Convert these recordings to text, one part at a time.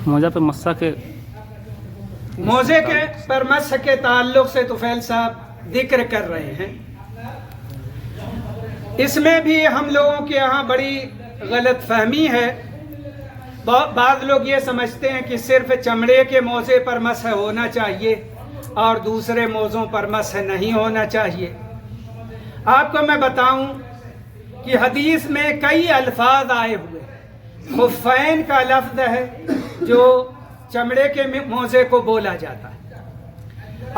موزہ پہ مسح کے موزے کے پر مسح کے تعلق سے طفیل صاحب ذکر کر رہے ہیں. اس میں بھی ہم لوگوں کے یہاں بڑی غلط فہمی ہے. بعض لوگ یہ سمجھتے ہیں کہ صرف چمڑے کے موزے پر مسح ہونا چاہیے اور دوسرے موزوں پر مسح نہیں ہونا چاہیے. آپ کو میں بتاؤں کہ حدیث میں کئی الفاظ آئے ہوئے. خفین کا لفظ ہے جو چمڑے کے موزے کو بولا جاتا ہے،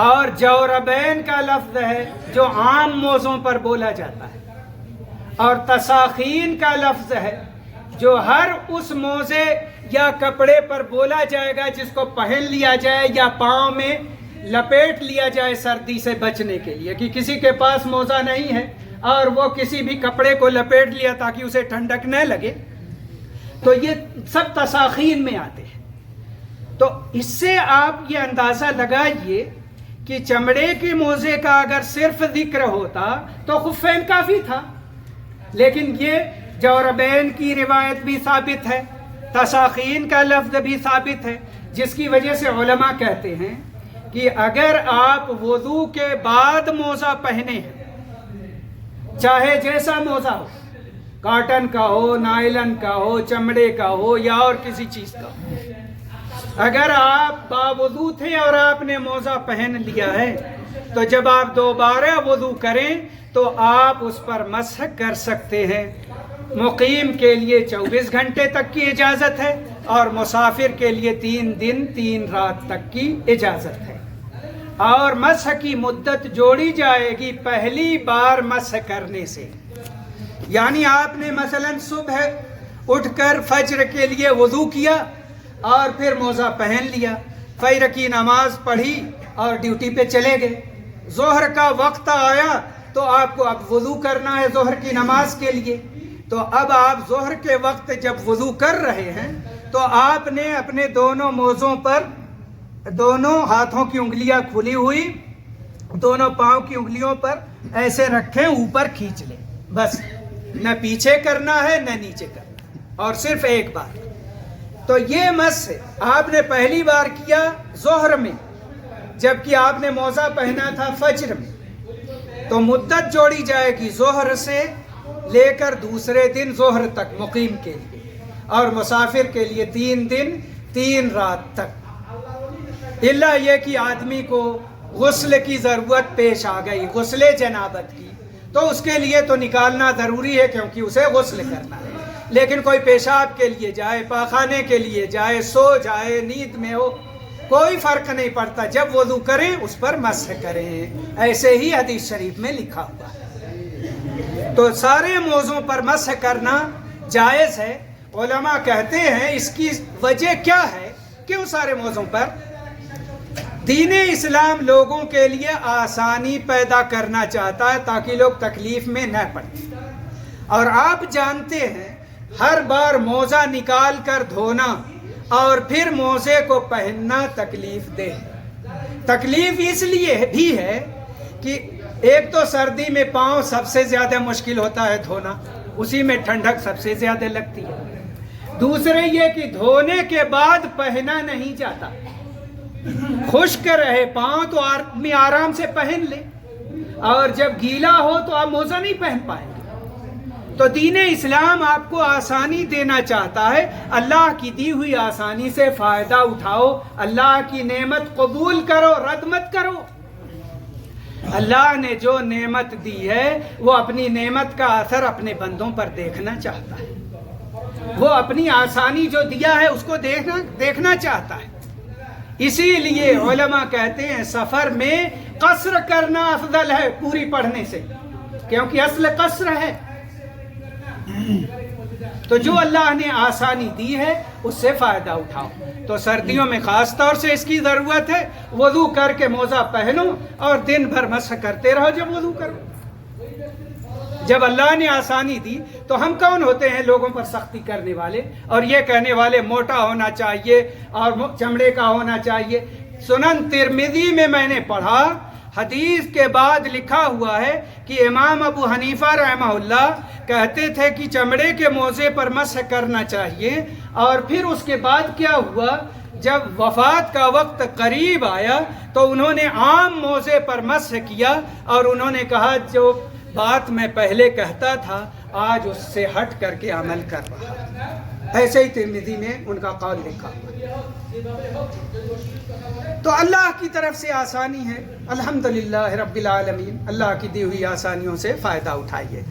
اور جوربین کا لفظ ہے جو عام موزوں پر بولا جاتا ہے، اور تساخین کا لفظ ہے جو ہر اس موزے یا کپڑے پر بولا جائے گا جس کو پہن لیا جائے یا پاؤں میں لپیٹ لیا جائے سردی سے بچنے کے لیے. کہ کسی کے پاس موزہ نہیں ہے اور وہ کسی بھی کپڑے کو لپیٹ لیا تاکہ اسے ٹھنڈک نہ لگے، تو یہ سب تساخین میں آتے ہیں. تو اس سے آپ یہ اندازہ لگائیے کہ چمڑے کے موزے کا اگر صرف ذکر ہوتا تو خفین کافی تھا، لیکن یہ جوربین کی روایت بھی ثابت ہے، تساخین کا لفظ بھی ثابت ہے، جس کی وجہ سے علماء کہتے ہیں کہ اگر آپ وضو کے بعد موزہ پہنے ہیں، چاہے جیسا موزہ ہو، کاٹن کا ہو، نائلن کا ہو، چمڑے کا ہو یا اور کسی چیز کا ہو، اگر آپ باوضو تھے اور آپ نے موزہ پہن لیا ہے تو جب آپ دوبارہ وضو کریں تو آپ اس پر مسح کر سکتے ہیں. مقیم کے لیے 24 گھنٹے تک کی اجازت ہے اور مسافر کے لیے 3 دن 3 رات تک کی اجازت ہے. اور مسح کی مدت جوڑی جائے گی پہلی بار مسح کرنے سے. یعنی آپ نے مثلا صبح اٹھ کر فجر کے لیے وضو کیا اور پھر موزہ پہن لیا، فجر کی نماز پڑھی اور ڈیوٹی پہ چلے گئے. ظہر کا وقت آیا تو آپ کو اب وضو کرنا ہے ظہر کی نماز کے لیے. تو اب آپ ظہر کے وقت جب وضو کر رہے ہیں تو آپ نے اپنے دونوں موزوں پر دونوں ہاتھوں کی انگلیاں کھلی ہوئی، دونوں پاؤں کی انگلیوں پر ایسے رکھیں، اوپر کھینچ لیں. بس نہ پیچھے کرنا ہے نہ نیچے کرنا ہے، اور صرف ایک بار. تو یہ مسح آپ نے پہلی بار کیا ظہر میں، جبکہ آپ نے موزہ پہنا تھا فجر میں، تو مدت جوڑی جائے گی ظہر سے لے کر دوسرے دن ظہر تک مقیم کے لیے، اور مسافر کے لیے 3 دن 3 رات تک. الا یہ کہ آدمی کو غسل کی ضرورت پیش آ گئی، غسل جنابت کی، تو اس کے لیے تو نکالنا ضروری ہے کیونکہ اسے غسل کرنا ہے. لیکن کوئی پیشاب کے لیے جائے، پاخانے کے لیے جائے، سو جائے، نیند میں ہو، کوئی فرق نہیں پڑتا، جب وضو کریں اس پر مسح کریں. ایسے ہی حدیث شریف میں لکھا ہوا ہے. تو سارے موضوع پر مسح کرنا جائز ہے. علماء کہتے ہیں اس کی وجہ کیا ہے، کیوں سارے موضوع پر؟ دین اسلام لوگوں کے لیے آسانی پیدا کرنا چاہتا ہے تاکہ لوگ تکلیف میں نہ پڑیں. اور آپ جانتے ہیں ہر بار موزہ نکال کر دھونا اور پھر موزے کو پہننا تکلیف دہ. تکلیف اس لیے بھی ہے کہ ایک تو سردی میں پاؤں سب سے زیادہ مشکل ہوتا ہے دھونا، اسی میں ٹھنڈک سب سے زیادہ لگتی ہے. دوسرے یہ کہ دھونے کے بعد پہنا نہیں جاتا، خشک رہے پاؤں تو آدمی آرام سے پہن لے، اور جب گیلا ہو تو آپ موزہ نہیں پہن پائیں گے. تو دین اسلام آپ کو آسانی دینا چاہتا ہے. اللہ کی دی ہوئی آسانی سے فائدہ اٹھاؤ، اللہ کی نعمت قبول کرو، رد مت کرو. اللہ نے جو نعمت دی ہے وہ اپنی نعمت کا اثر اپنے بندوں پر دیکھنا چاہتا ہے. وہ اپنی آسانی جو دیا ہے اس کو دیکھنا چاہتا ہے. اسی لیے علماء کہتے ہیں سفر میں قصر کرنا افضل ہے پوری پڑھنے سے، کیونکہ اصل قصر ہے. تو جو اللہ نے آسانی دی ہے اس سے فائدہ اٹھاؤ. تو سردیوں میں خاص طور سے اس کی ضرورت ہے. وضو کر کے موزہ پہنو اور دن بھر مسح کرتے رہو جب وضو کرو. جب اللہ نے آسانی دی تو ہم کون ہوتے ہیں لوگوں پر سختی کرنے والے اور یہ کہنے والے موٹا ہونا چاہیے اور چمڑے کا ہونا چاہیے. سنن ترمذی میں نے پڑھا حدیث کے بعد لکھا ہوا ہے کہ امام ابو حنیفہ رحمہ اللہ کہتے تھے کہ چمڑے کے موزے پر مسح کرنا چاہیے، اور پھر اس کے بعد کیا ہوا، جب وفات کا وقت قریب آیا تو انہوں نے عام موزے پر مسح کیا، اور انہوں نے کہا جو بات میں پہلے کہتا تھا آج اس سے ہٹ کر کے عمل کر رہا ہوں۔ ایسے ہی ترمذی میں ان کا قول لکھا ہوا۔ تو اللہ کی طرف سے آسانی ہے، الحمدللہ رب العالمین، اللہ کی دی ہوئی آسانیوں سے فائدہ اٹھائیے۔